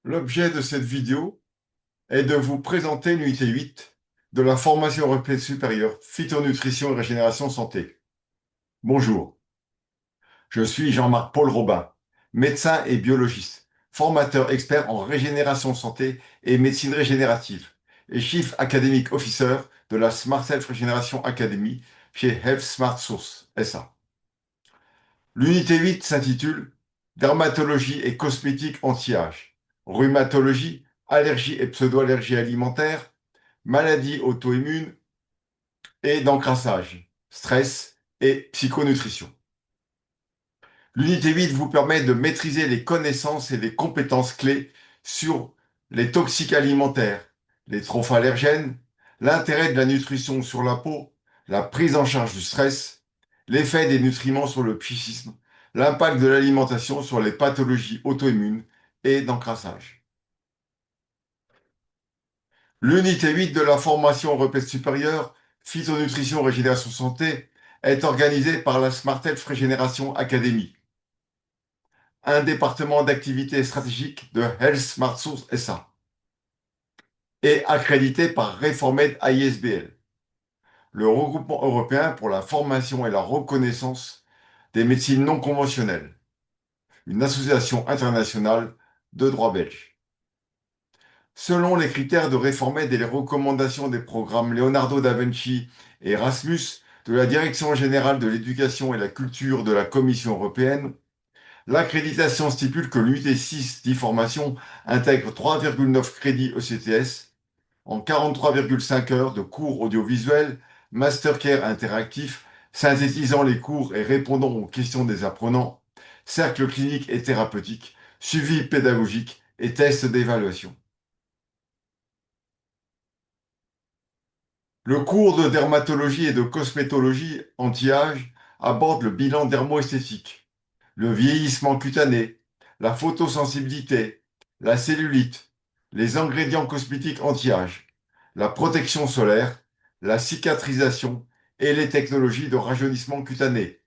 L'objet de cette vidéo est de vous présenter l'unité 8 de la formation européenne supérieure Phytonutrition et Régénération Santé. Bonjour, je suis Jean-Marc Paul Robin, médecin et biologiste, formateur expert en régénération santé et médecine régénérative et Chief Academic Officer de la Smart Health Regeneration Academy chez Health Smart Source SA. L'unité 8 s'intitule Dermatologie et cosmétique anti-âge, rhumatologie, allergie et pseudo-allergie alimentaire, maladies auto-immunes et d'encrassage, stress et psychonutrition. L'unité 8 vous permet de maîtriser les connaissances et les compétences clés sur les toxiques alimentaires, les trophallergènes, l'intérêt de la nutrition sur la peau, la prise en charge du stress, l'effet des nutriments sur le psychisme, l'impact de l'alimentation sur les pathologies auto-immunes et d'encrassage. L'unité 8 de la formation européenne supérieure Phytonutrition Régénération Santé est organisée par la Smart Health Régénération Academy, un département d'activité stratégique de Health Smart Source SA, et accrédité par Reformed ISBL, le regroupement européen pour la formation et la reconnaissance des médecines non conventionnelles, une association internationale de droit belge. Selon les critères de Reformed et les recommandations des programmes Leonardo da Vinci et Erasmus de la Direction générale de l'éducation et la culture de la Commission européenne, l'accréditation stipule que l'unité 6 d'e-formation intègre 3,9 crédits ECTS en 43,5 heures de cours audiovisuels, mastercare interactif, synthétisant les cours et répondant aux questions des apprenants, cercles cliniques et thérapeutiques, suivi pédagogique et tests d'évaluation. Le cours de dermatologie et de cosmétologie anti-âge aborde le bilan dermoesthétique, le vieillissement cutané, la photosensibilité, la cellulite, les ingrédients cosmétiques anti-âge, la protection solaire, la cicatrisation et les technologies de rajeunissement cutané,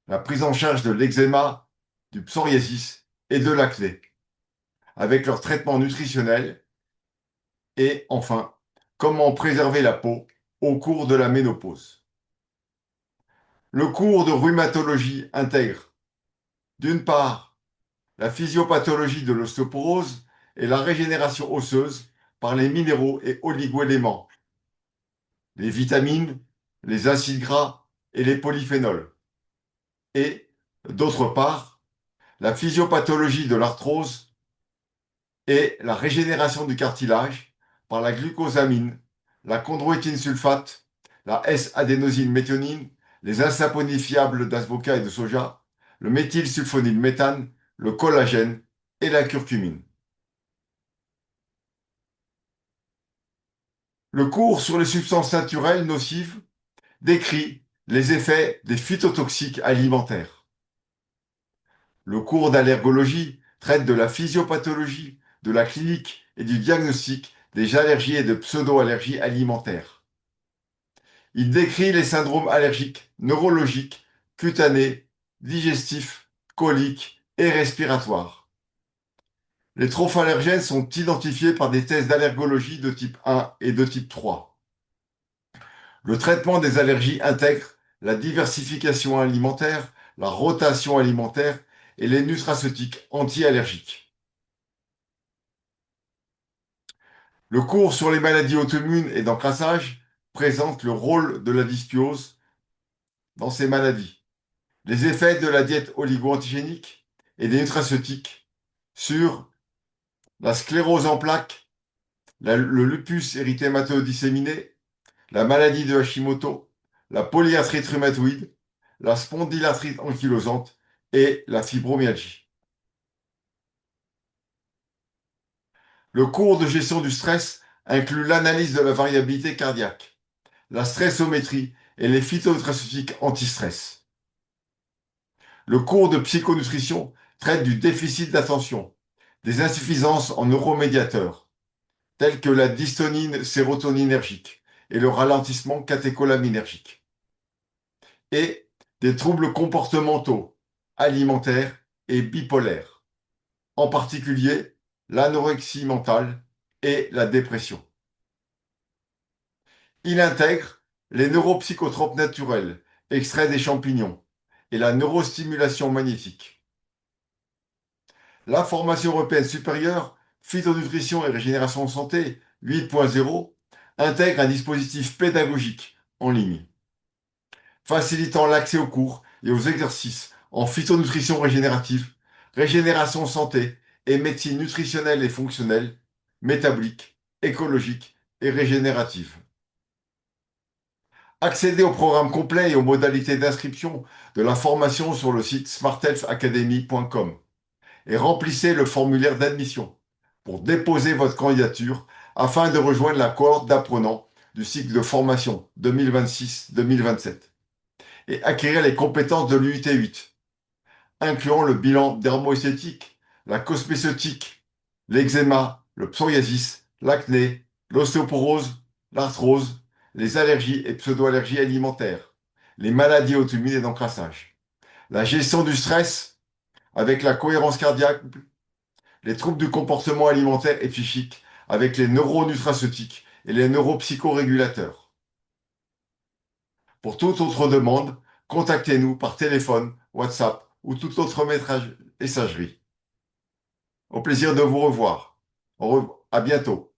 la prise en charge de l'eczéma, du psoriasis et de l'acné, avec leur traitement nutritionnel et, enfin, comment préserver la peau au cours de la ménopause. Le cours de rhumatologie intègre, d'une part, la physiopathologie de l'ostéoporose et la régénération osseuse par les minéraux et oligoéléments, les vitamines, les acides gras et les polyphénols. Et, d'autre part, la physiopathologie de l'arthrose et la régénération du cartilage par la glucosamine, la chondroïtine sulfate, la S-adénosine méthionine, les insaponifiables d'avocat et de soja, le méthylsulfonylméthane, le collagène et la curcumine. Le cours sur les substances naturelles nocives décrit les effets des phytotoxiques alimentaires. Le cours d'allergologie traite de la physiopathologie, de la clinique et du diagnostic des allergies et de pseudo-allergies alimentaires. Il décrit les syndromes allergiques, neurologiques, cutanés, digestifs, coliques et respiratoires. Les trophallergènes sont identifiés par des tests d'allergologie de type 1 et de type 3. Le traitement des allergies intègre la diversification alimentaire, la rotation alimentaire et les nutraceutiques anti-allergiques. Le cours sur les maladies auto-immunes et d'encrassage présente le rôle de la dysbiose dans ces maladies, les effets de la diète oligo-antigénique et des nutraceutiques sur la sclérose en plaques, le lupus érythémateux disséminé, la maladie de Hashimoto, la polyarthrite rhumatoïde, la spondylarthrite ankylosante et la fibromyalgie. Le cours de gestion du stress inclut l'analyse de la variabilité cardiaque, la stressométrie et les phytonutraceutiques anti-stress. Le cours de psychonutrition traite du déficit d'attention, des insuffisances en neuromédiateurs, telles que la dystonine sérotoninergique et le ralentissement catécholaminergique, et des troubles comportementaux, alimentaires et bipolaires, en particulier l'anorexie mentale et la dépression. Il intègre les neuropsychotropes naturels, extraits des champignons, et la neurostimulation magnétique. La formation européenne supérieure, phytonutrition et régénération santé 8.0 intègre un dispositif pédagogique en ligne, facilitant l'accès aux cours et aux exercices en phytonutrition régénérative, régénération santé et médecine nutritionnelle et fonctionnelle, métabolique, écologique et régénérative. Accédez au programme complet et aux modalités d'inscription de la formation sur le site smarthealthacademy.com et remplissez le formulaire d'admission pour déposer votre candidature afin de rejoindre la cohorte d'apprenants du cycle de formation 2026-2027 et acquérir les compétences de l'UT 8, incluant le bilan dermoesthétique, la cosméceutique, l'eczéma, le psoriasis, l'acné, l'ostéoporose, l'arthrose, les allergies et pseudo-allergies alimentaires, les maladies auto-immunes et d'encrassage, la gestion du stress avec la cohérence cardiaque, les troubles du comportement alimentaire et psychique avec les neuronutraceutiques et les neuropsychorégulateurs. Pour toute autre demande, contactez-nous par téléphone, WhatsApp ou toute autre messagerie. Au plaisir de vous revoir. À bientôt.